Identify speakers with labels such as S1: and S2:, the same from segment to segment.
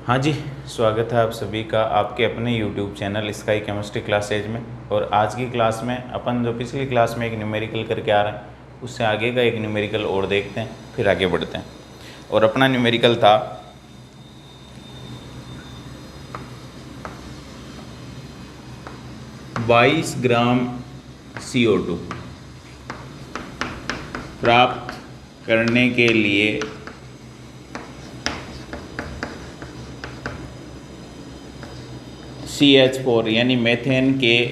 S1: हाँ जी, स्वागत है आप सभी का आपके अपने YouTube channel sky chemistry classes में। और आज की क्लास में अपन जो पिछली क्लास में एक न्यूमेरिकल करके आ रहे हैं उससे आगे का एक न्यूमेरिकल और देखते हैं, फिर आगे बढ़ते हैं। और अपना न्यूमेरिकल था 22 ग्राम CO2 प्राप्त करने के लिए CH4 यानी मेथेन के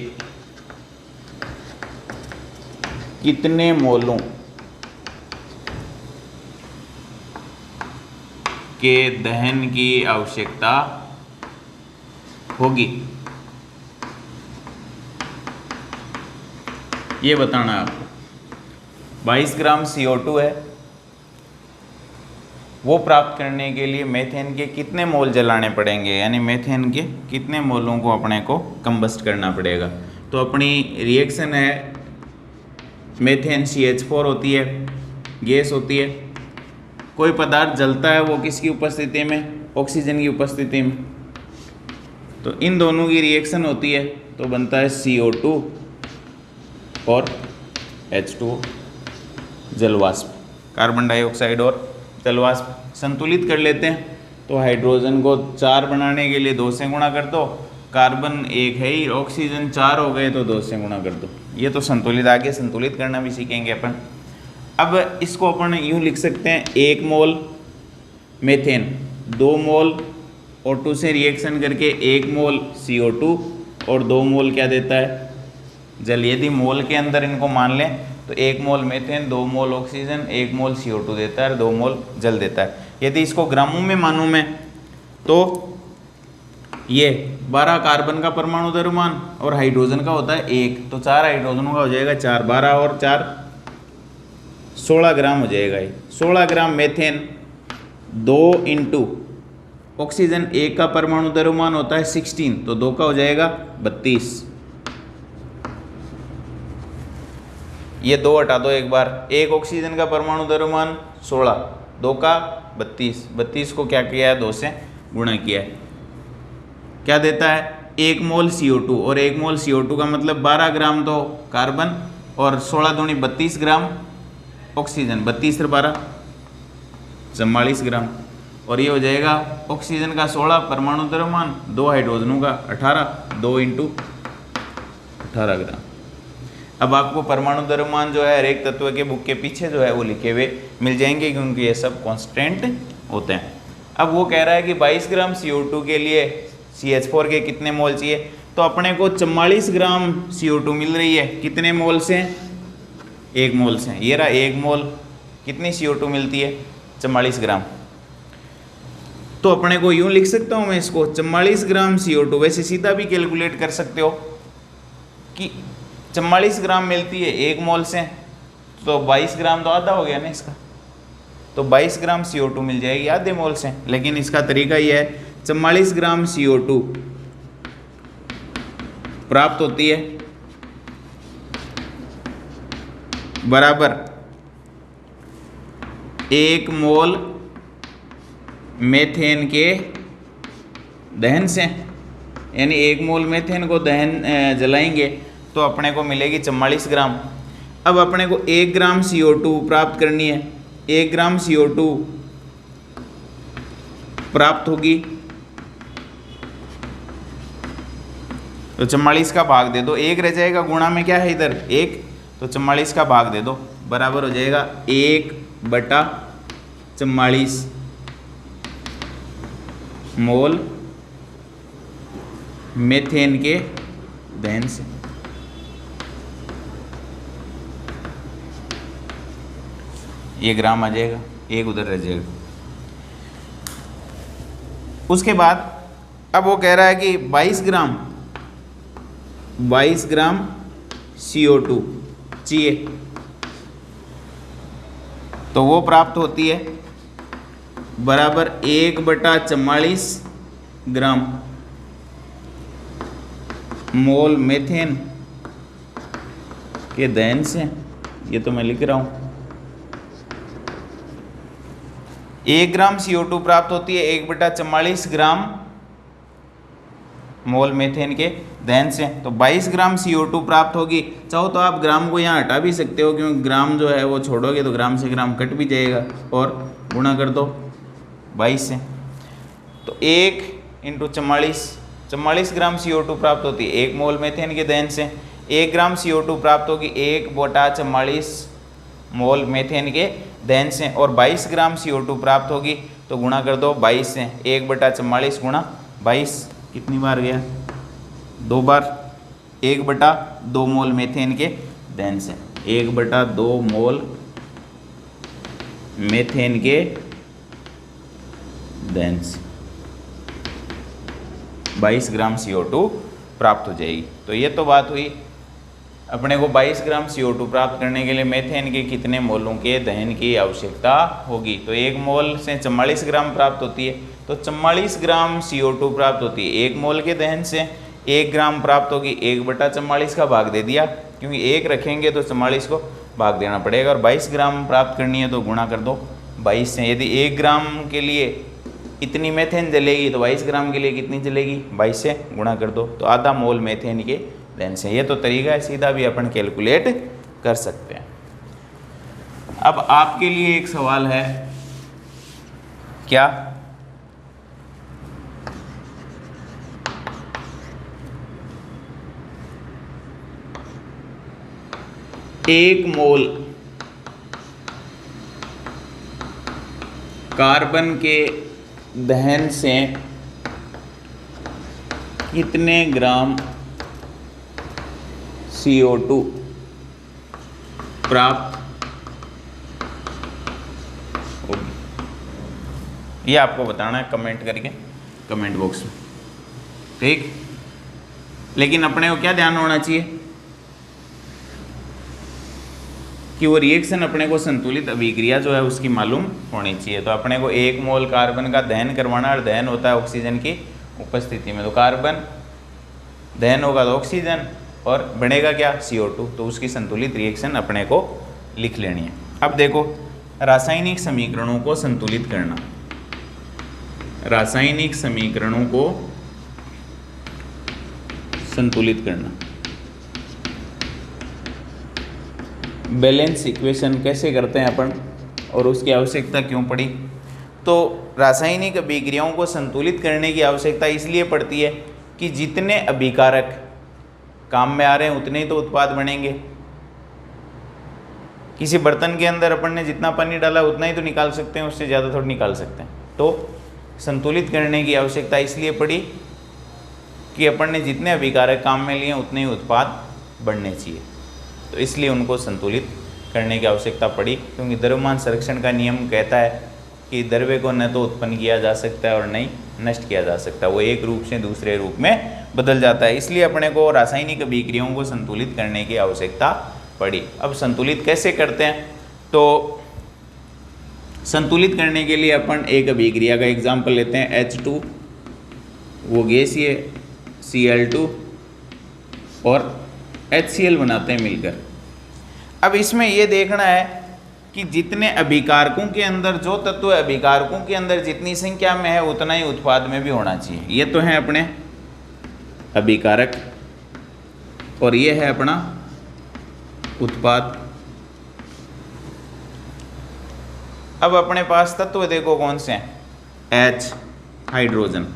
S1: कितने मोलों के दहन की आवश्यकता होगी, ये बताना है आपको। 22 ग्राम CO2 है, वो प्राप्त करने के लिए मेथेन के कितने मोल जलाने पड़ेंगे, यानी मेथेन के कितने मोलों को अपने को कंबस्ट करना पड़ेगा। तो अपनी रिएक्शन है मेथेन CH4 होती है, गैस होती है। कोई पदार्थ जलता है वो किसकी उपस्थिति में, ऑक्सीजन की उपस्थिति में। तो इन दोनों की रिएक्शन होती है तो बनता है CO2 और H2O, जलवाष्प, कार्बन डाइऑक्साइड और जलवाष्प। संतुलित कर लेते हैं तो हाइड्रोजन को 4 बनाने के लिए 2 से गुणा कर दो, कार्बन 1 है ही, ऑक्सीजन 4 हो गए तो 2 से गुणा कर दो। ये तो संतुलित, आगे संतुलित करना भी सीखेंगे अपन। अब इसको अपन यूँ लिख सकते हैं 1 मोल मेथेन 2 मोल O2 से रिएक्शन करके 1 मोल CO2 और 2 मोल क्या देता है, जल। यदि मोल के अंदर इनको मान लें तो 1 मोल मेथेन 2 मोल ऑक्सीजन 1 मोल CO2 देता है और 2 मोल जल देता है। यदि इसको ग्रामों में मानूं मैं तो ये 12 कार्बन का परमाणु द्रव्यमान और हाइड्रोजन का होता है 1, तो 4 हाइड्रोजनों का हो जाएगा 4, 12 और 4 16 ग्राम हो जाएगा। ये 16 ग्राम मेथेन 2 इंटू ऑक्सीजन 1 का परमाणु द्रव्यमान होता है 16, तो 2 का हो जाएगा 32। ये 2 हटा दो एक बार, 1 ऑक्सीजन का परमाणु द्रव्यमान 16, 2 का 32, 32 को क्या किया है 2 से गुणा किया है, क्या देता है 1 मोल CO2 और 1 मोल CO2 का मतलब 12 ग्राम तो कार्बन और 16 दूनी 32 ग्राम ऑक्सीजन, 32 और 12 44 ग्राम। और ये हो जाएगा ऑक्सीजन का 16 परमाणु द्रव्यमान, 2 हाइड्रोजनों का 18, 2 इंटू 18 ग्राम। अब आपको परमाणु द्रव्यमान जो है हर एक तत्व के बुक के पीछे जो है वो लिखे हुए मिल जाएंगे, क्योंकि ये सब कांस्टेंट होते हैं। अब वो कह रहा है कि 22 ग्राम CO2 के लिए CH4 के कितने मोल चाहिए, तो अपने को 44 ग्राम CO2 मिल रही है, कितने मोल से, 1 मोल से। ये रहा 1 मोल, कितनी CO2 मिलती है 44 ग्राम। तो अपने को यूँ लिख सकता हूँ मैं इसको 44 ग्राम CO2, वैसे सीधा भी कैलकुलेट कर सकते हो कि 44 ग्राम मिलती है 1 मोल से, तो 22 ग्राम तो आधा हो गया ना इसका, तो 22 ग्राम CO2 मिल जाएगी आधे मोल से। लेकिन इसका तरीका यह है 44 ग्राम CO2 प्राप्त होती है बराबर 1 मोल मेथेन के दहन से, यानी 1 मोल मेथेन को दहन जलाएंगे तो अपने को मिलेगी 44 ग्राम। अब अपने को 1 ग्राम CO2 प्राप्त करनी है, 1 ग्राम CO2 प्राप्त होगी तो 44 का भाग दे दो, 1 रह जाएगा, गुणा में क्या है इधर 1, तो 44 का भाग दे दो, बराबर हो जाएगा 1/44 मोल मेथेन के दहन से। ये ग्राम आ जाएगा, 1 उधर रह जाएगा। उसके बाद अब वो कह रहा है कि 22 ग्राम CO2 चाहिए, तो वो प्राप्त होती है बराबर 1/44 ग्राम मोल मेथेन के दहन से। ये तो मैं लिख रहा हूँ, 1 ग्राम CO2 प्राप्त होती है 1/44 ग्राम मोल मेथेन के दहन से। तो 22 ग्राम CO2 प्राप्त होगी। चाहो तो आप ग्राम को यहाँ हटा भी सकते हो, क्योंकि ग्राम जो है वो छोड़ोगे तो ग्राम से ग्राम कट भी जाएगा, और गुणा कर दो 22 से। तो 1 × 44 ग्राम CO2 प्राप्त होती है 1 मोल मेथेन के दहन से। 1 ग्राम CO2 प्राप्त होगी 1/44 मोल मेथेन के दहन से, और 22 ग्राम CO2 प्राप्त होगी। तो गुणा कर दो 22 से। 1/44 गुणा 22 कितनी बार गया? 2 बार। 1/2 मोल मेथेन के दहन से, 1/2 मोल मेथेन के दहन से 22 ग्राम CO2 प्राप्त हो जाएगी। तो ये तो बात हुई अपने को 22 ग्राम CO2 प्राप्त करने के लिए मेथेन के कितने मोलों के दहन की आवश्यकता होगी। तो 1 मोल से 44 ग्राम प्राप्त होती है, तो 44 ग्राम CO2 प्राप्त होती है 1 मोल के दहन से। 1 ग्राम प्राप्त होगी 1/44 का भाग दे दिया, क्योंकि 1 रखेंगे तो 44 को भाग देना पड़ेगा, और 22 ग्राम प्राप्त करनी है तो गुणा कर दो 22 से। यदि 1 ग्राम के लिए इतनी मेथेन जलेगी तो 22 ग्राम के लिए कितनी जलेगी? 22 से गुणा कर दो, तो आधा मोल मेथेन के दहन से। ये तो तरीका है, सीधा भी अपन कैलकुलेट कर सकते हैं। अब आपके लिए एक सवाल है, क्या? एक मोल कार्बन के दहन से कितने ग्राम CO2 प्राप्त होगी? ये आपको बताना है कमेंट करके, कमेंट बॉक्स में, ठीक। लेकिन अपने को क्या ध्यान होना चाहिए कि वो रिएक्शन अपने को संतुलित अभिक्रिया जो है उसकी मालूम होनी चाहिए। तो अपने को 1 मोल कार्बन का दहन करवाना, और दहन होता है ऑक्सीजन की उपस्थिति में। तो कार्बन दहन होगा तो ऑक्सीजन, और बनेगा क्या? CO2। तो उसकी संतुलित रिएक्शन अपने को लिख लेनी है। अब देखो, रासायनिक समीकरणों को संतुलित करना, रासायनिक समीकरणों को संतुलित करना, बैलेंस इक्वेशन कैसे करते हैं अपन, और उसकी आवश्यकता क्यों पड़ी? तो रासायनिक अभिक्रियाओं को संतुलित करने की आवश्यकता इसलिए पड़ती है कि जितने अभिकारक काम में आ रहे हैं उतने ही तो उत्पाद बनेंगे। किसी बर्तन के अंदर अपन ने जितना पानी डाला उतना ही तो निकाल सकते हैं, उससे ज़्यादा थोड़ी निकाल सकते हैं। तो संतुलित करने की आवश्यकता इसलिए पड़ी कि अपन ने जितने अभिकारक काम में लिए उतने ही उत्पाद बढ़ने चाहिए। तो इसलिए उनको संतुलित करने की आवश्यकता पड़ी, क्योंकि द्रव्यमान संरक्षण का नियम कहता है कि द्रव्य को न तो उत्पन्न किया जा सकता है और नहीं नष्ट किया जा सकता, वो एक रूप से दूसरे रूप में बदल जाता है। इसलिए अपने को रासायनिक अभिक्रियाओं को संतुलित करने की आवश्यकता पड़ी। अब संतुलित कैसे करते हैं? तो संतुलित करने के लिए अपन एक अभिक्रिया का एग्जाम्पल लेते हैं, H2 वो गैसीय Cl2 और HCl बनाते हैं मिलकर। अब इसमें ये देखना है कि जितने अभिकारकों के अंदर जो तत्व अभिकारकों के अंदर जितनी संख्या में है उतना ही उत्पाद में भी होना चाहिए। ये तो है अपने अभिकारक और ये है अपना उत्पाद। अब अपने पास तत्व देखो कौन से हैं, H हाइड्रोजन,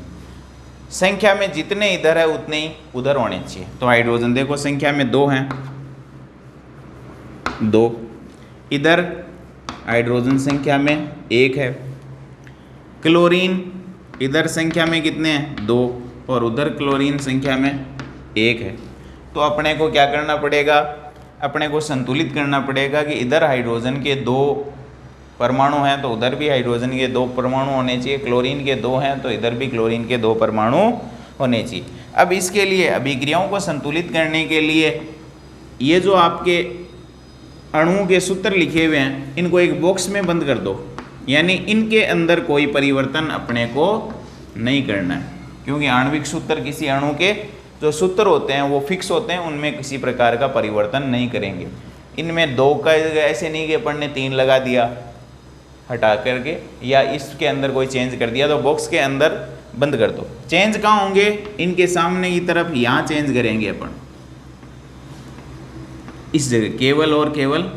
S1: संख्या में जितने इधर है उतने ही उधर होने चाहिए। तो हाइड्रोजन देखो संख्या में 2 हैं, 2 इधर हाइड्रोजन संख्या में 1 है। क्लोरीन इधर संख्या में कितने हैं, 2 और उधर क्लोरीन संख्या में 1 है। तो अपने को क्या करना पड़ेगा, अपने को संतुलित करना पड़ेगा कि इधर हाइड्रोजन के 2 परमाणु हैं तो उधर भी हाइड्रोजन के 2 परमाणु होने चाहिए, क्लोरीन के 2 हैं तो इधर भी क्लोरीन के 2 परमाणु होने चाहिए। अब इसके लिए अभिक्रियाओं को संतुलित करने के लिए ये जो आपके अणुओं के सूत्र लिखे हुए हैं इनको एक बॉक्स में बंद कर दो, यानी इनके अंदर कोई परिवर्तन अपने को नहीं करना है, क्योंकि आणविक सूत्र किसी अणु के जो सूत्र होते हैं वो फिक्स होते हैं, उनमें किसी प्रकार का परिवर्तन नहीं करेंगे। इनमें 2 का ऐसे नहीं कि अपन ने 3 लगा दिया, हटा करके या इसके अंदर कोई चेंज कर दिया तो बॉक्स के अंदर बंद कर दो। चेंज कहाँ होंगे? इनके सामने की तरफ, यहाँ चेंज करेंगे अपन इस जगह, केवल और केवल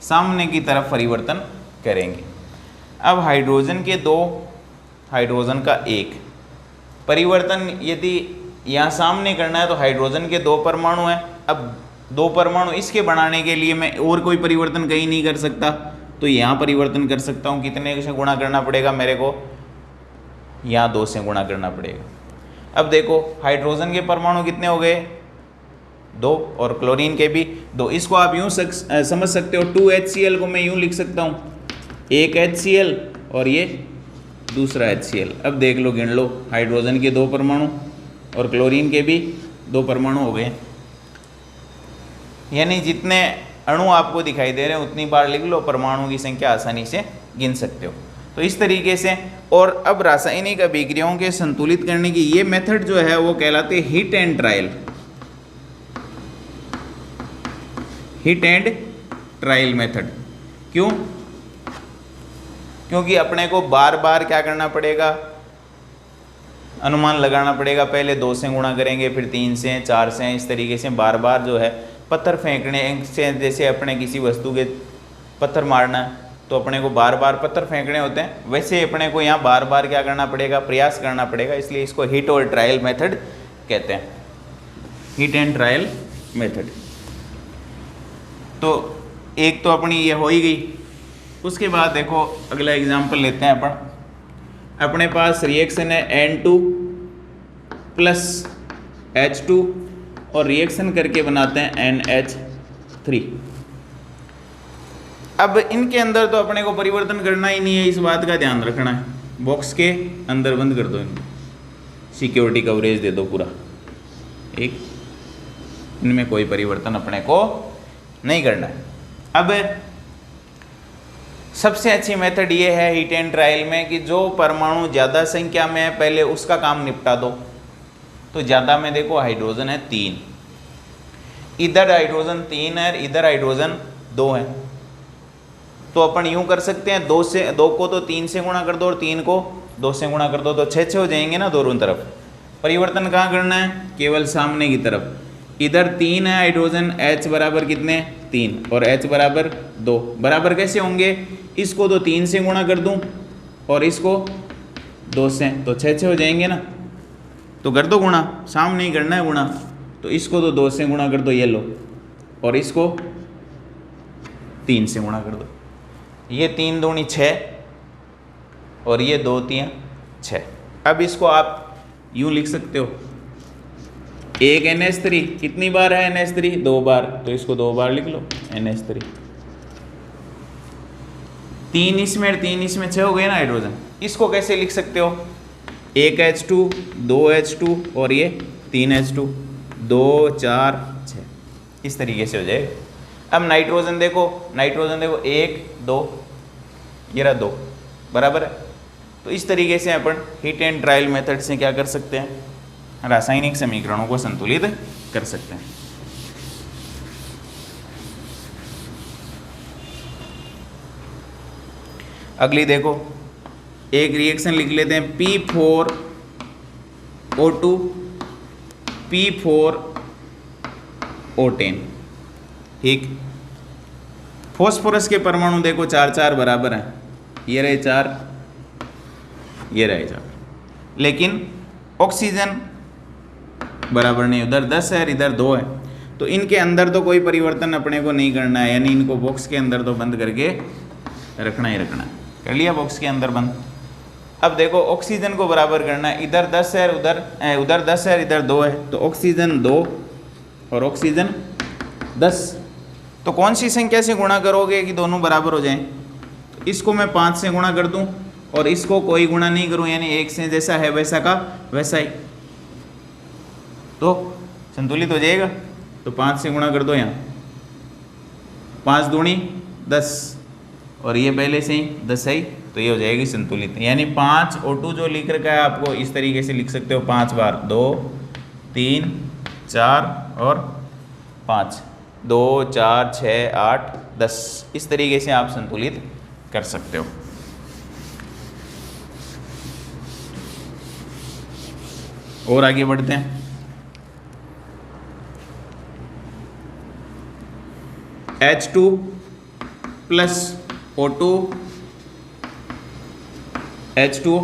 S1: सामने की तरफ परिवर्तन करेंगे। अब हाइड्रोजन के 2, हाइड्रोजन का 1 परिवर्तन यदि यहाँ सामने करना है तो हाइड्रोजन के 2 परमाणु हैं। अब 2 परमाणु इसके बनाने के लिए मैं और कोई परिवर्तन कहीं नहीं कर सकता, तो यहाँ परिवर्तन कर सकता हूँ। कितने से गुणा करना पड़ेगा मेरे को? यहाँ 2 से गुणा करना पड़ेगा। अब देखो हाइड्रोजन के परमाणु कितने हो गए? 2 और क्लोरीन के भी 2। इसको आप यूँ समझ सकते हो, 2HCl को मैं यूँ लिख सकता हूँ, एक HCl और ये दूसरा HCl। अब देख लो, गिन लो, हाइड्रोजन के 2 परमाणु और क्लोरीन के भी 2 परमाणु हो गए। यानी जितने अणु आपको दिखाई दे रहे हैं उतनी बार लिख लो, परमाणु की संख्या आसानी से गिन सकते हो। तो इस तरीके से। और अब रासायनिक अभिक्रियाओं के संतुलित करने की ये मेथड जो है वो कहलाते हैं hit and trial. Hit and trial method. क्यों? क्योंकि अपने को बार बार क्या करना पड़ेगा? अनुमान लगाना पड़ेगा। पहले 2 से गुणा करेंगे, फिर 3 से, 4 से, इस तरीके से बार बार जो है पत्थर फेंकने से, जैसे अपने किसी वस्तु के पत्थर मारना है तो अपने को बार बार पत्थर फेंकने होते हैं, वैसे अपने को यहाँ बार बार क्या करना पड़ेगा? प्रयास करना पड़ेगा। इसलिए इसको हिट और ट्रायल मेथड कहते हैं, हिट एंड ट्रायल मेथड। तो एक तो अपनी ये हो ही गई। उसके बाद देखो अगला एग्जाम्पल लेते हैं अपन। अपने पास रिएक्शन है N2 प्लस H2 और रिएक्शन करके बनाते हैं NH3। अब इनके अंदर तो अपने को परिवर्तन करना ही नहीं है, इस बात का ध्यान रखना है। बॉक्स के अंदर बंद कर दो, इनको सिक्योरिटी कवरेज दे दो पूरा। एक इनमें कोई परिवर्तन अपने को नहीं करना है। अब सबसे अच्छी मेथड ये है हीट एंड ट्रायल में कि जो परमाणु ज़्यादा संख्या में है पहले उसका काम निपटा दो। तो ज़्यादा में देखो हाइड्रोजन है 3, इधर हाइड्रोजन 3 है, इधर हाइड्रोजन 2 है। तो अपन यूं कर सकते हैं, 2 को तो 3 से गुणा कर दो और 3 को 2 से गुणा कर दो, तो 6 हो जाएंगे ना दोनों तरफ। परिवर्तन कहाँ करना है? केवल सामने की तरफ। इधर 3 है हाइड्रोजन, H बराबर कितने? 3 और H बराबर 2। बराबर कैसे होंगे? इसको तो 3 से गुणा कर दूं और इसको 2 से, तो 6 हो जाएंगे ना। तो कर दो गुणा, सामने ही करना है गुणा। तो इसको तो 2 से गुणा कर दो, ये लो, और इसको 3 से गुणा कर दो। ये 3 दूनी 6 और ये 2 3 6। अब इसको आप यूं लिख सकते हो, एक NH3 कितनी बार है? NH3 2 बार, तो इसको 2 बार लिख लो NH3। 3 इसमें 3 इसमें 6 हो गए ना हाइड्रोजन। इसको कैसे लिख सकते हो? 1 H2 2 H2 और ये 3 H2, 2 4 6, इस तरीके से हो जाएगा। अब नाइट्रोजन देखो, 1 2, ये रहा 2, बराबर है। तो इस तरीके से अपन हीट एंड ट्रायल मेथड से क्या कर सकते हैं? रासायनिक समीकरणों को संतुलित कर सकते हैं। अगली देखो, एक रिएक्शन लिख लेते हैं P4O2 P4O10। ठीक। फॉस्फोरस के परमाणु देखो 4 4 बराबर हैं, ये रहे 4, ये रहे 4, लेकिन ऑक्सीजन बराबर नहीं, उधर 10 है इधर 2 है। तो इनके अंदर तो कोई परिवर्तन अपने को नहीं करना है, यानी इनको बॉक्स के अंदर तो बंद करके रखना ही रखना है। कर लिया बॉक्स के अंदर बंद। अब देखो ऑक्सीजन को बराबर करना है, इधर 10 है उधर 10 है इधर 2 है, तो ऑक्सीजन 2 और ऑक्सीजन 10। तो कौन सी संख्या से गुणा करोगे कि दोनों बराबर हो जाएं? तो इसको मैं 5 से गुणा कर दूं और इसको कोई गुणा नहीं करूं, यानी 1 से जैसा है वैसा का वैसा ही, तो संतुलित हो जाएगा। तो 5 से गुणा कर दो, यहाँ 5 दूनी 10 और ये पहले से ही 10 है, तो ये हो जाएगी संतुलित। यानी 5O2 जो लिख रखा है आपको इस तरीके से लिख सकते हो, 5 बार 2 3 4 और 5, 2 4 6 8 10, इस तरीके से आप संतुलित कर सकते हो। और आगे बढ़ते हैं। H2 plus O2 H2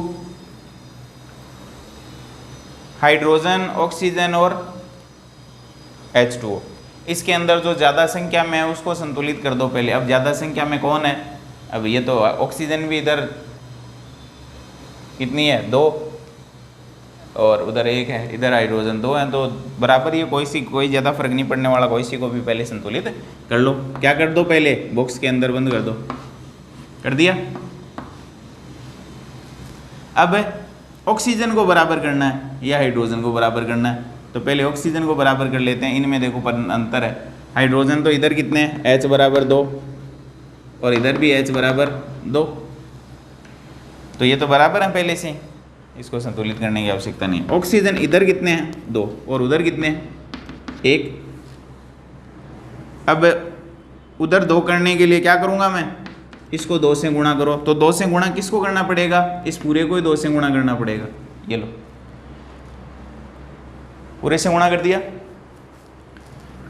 S1: hydrogen, oxygen और H2O। इसके अंदर जो ज़्यादा संख्या में है उसको संतुलित कर दो पहले। अब ज़्यादा संख्या में कौन है? अब ये तो ऑक्सीजन भी इधर कितनी है? 2 और उधर 1 है, इधर हाइड्रोजन 2 है, तो बराबर ये कोई ज़्यादा फर्क नहीं पड़ने वाला। कोई सी को भी पहले संतुलित कर लो। क्या कर दो? पहले बॉक्स के अंदर बंद कर दो। कर दिया। अब ऑक्सीजन को बराबर करना है या हाइड्रोजन को बराबर करना है, तो पहले ऑक्सीजन को बराबर कर लेते हैं। इनमें देखो पर अंतर है। हाइड्रोजन तो इधर कितने हैं? H बराबर 2 और इधर भी H बराबर 2, तो ये तो बराबर है पहले से, इसको संतुलित करने की आवश्यकता नहीं है। ऑक्सीजन इधर कितने हैं? 2 और उधर कितने हैं? 1। अब उधर 2 करने के लिए क्या करूँगा मैं? इसको 2 से गुणा करो। तो 2 से गुणा किसको करना पड़ेगा? इस पूरे को ही 2 से गुणा करना पड़ेगा। ये लो, पूरे से गुणा कर दिया।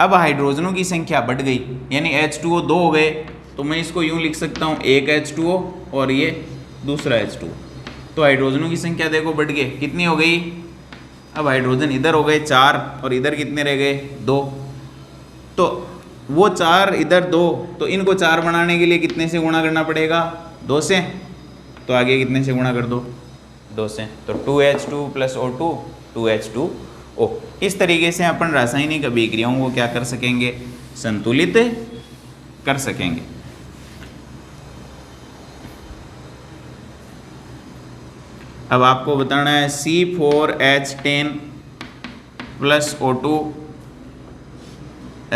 S1: अब हाइड्रोजनों की संख्या बढ़ गई, यानी H2O 2 हो गए, तो मैं इसको यूँ लिख सकता हूँ, एक H2O और ये दूसरा H2O। तो हाइड्रोजनों की संख्या देखो बढ़ गई, कितनी हो गई? अब हाइड्रोजन इधर हो गए 4 और इधर कितने रह गए? 2। तो वो 4 इधर 2, तो इनको 4 बनाने के लिए कितने से गुणा करना पड़ेगा? 2 से। तो आगे कितने से गुणा कर दो? 2 से। तो 2H2 प्लस O2 2H2O। इस तरीके से अपन रासायनिक अभिक्रियाओं को क्या कर सकेंगे? संतुलित कर सकेंगे। अब आपको बताना है C4H10 प्लस O2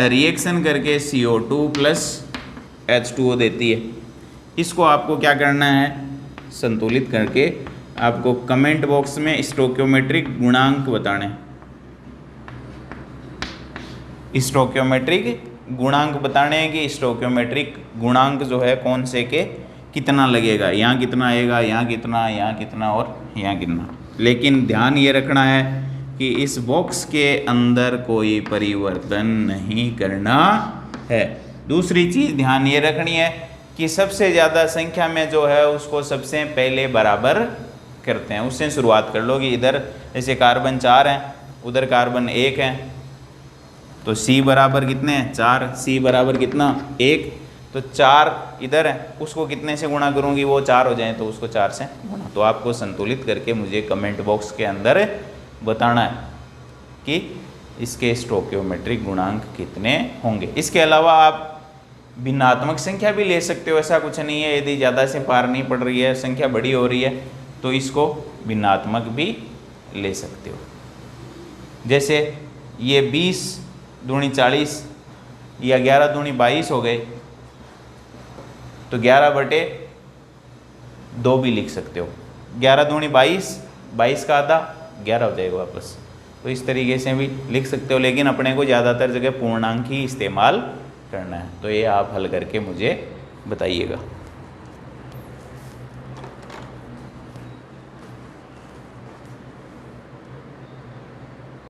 S1: रिएक्शन करके CO2 प्लस H2O देती है। इसको आपको क्या करना है? संतुलित करके आपको कमेंट बॉक्स में स्टोइकियोमेट्रिक गुणांक बताने। स्टोइकियोमेट्रिक गुणांक बताने हैं कि स्टोइकियोमेट्रिक गुणांक जो है कौन से के कितना लगेगा, यहाँ कितना आएगा, यहाँ कितना, यहाँ कितना और यहाँ कितना। लेकिन ध्यान ये रखना है कि इस बॉक्स के अंदर कोई परिवर्तन नहीं करना है। दूसरी चीज़ ध्यान ये रखनी है कि सबसे ज़्यादा संख्या में जो है उसको सबसे पहले बराबर करते हैं, उससे शुरुआत कर लो। कि इधर जैसे कार्बन 4 हैं, उधर कार्बन 1 है, तो C बराबर कितने हैं? 4। C बराबर कितना? 1। तो 4 इधर है, उसको कितने से गुणा करूँगी? वो 4 हो जाए तो उसको 4 से गुणा। तो आपको संतुलित करके मुझे कमेंट बॉक्स के अंदर बताना है कि इसके स्टोइकियोमेट्रिक गुणांक कितने होंगे। इसके अलावा आप भिन्नात्मक संख्या भी ले सकते हो, ऐसा कुछ नहीं है। यदि ज़्यादा से पार नहीं पड़ रही है, संख्या बड़ी हो रही है, तो इसको भिन्नात्मक भी ले सकते हो। जैसे ये 20 दूनी 40 या 11 दूनी 22 हो गए, तो 11/2 भी लिख सकते हो। 11 दूनी 22, 22 का आधा 11 हो जाएगा वापस। तो इस तरीके से भी लिख सकते हो, लेकिन अपने को ज़्यादातर जगह पूर्णांक ही इस्तेमाल करना है। तो ये आप हल करके मुझे बताइएगा।